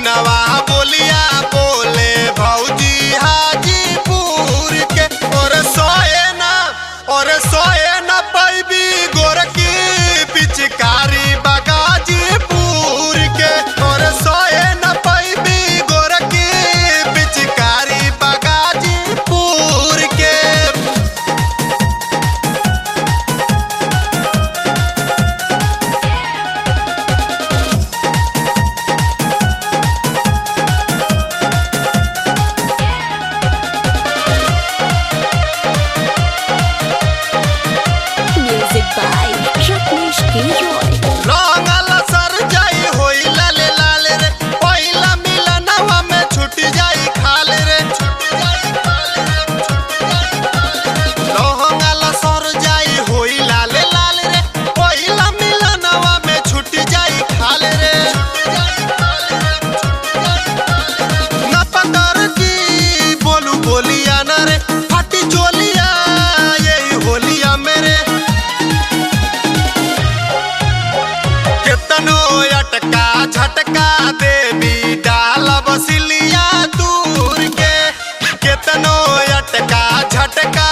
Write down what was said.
नवा बोलिया बोले भौजी हाजीपुर के। और सोए न पैबी गोरकी पिचकारी बगाजीपुर के। और सोए न पैबी गोरकी पिचकारी बगाजीपुर के। Music by Rajneesh K. Roy. रंगल सर जाई होई लाले लाले रे। पहिला मिलनवा में छूट जाई खाल रे। रंगल सर जाई होई लाले लाले रे। पहिला मिलनवा में छूट जाई खाल रे। न पतर की बोलू बोलिया न रे। फटी चोलिया यही होलिया मेरे। केतनो अटका झटका देवी डाल बसिलिया दूर के। केतनो अटका झटका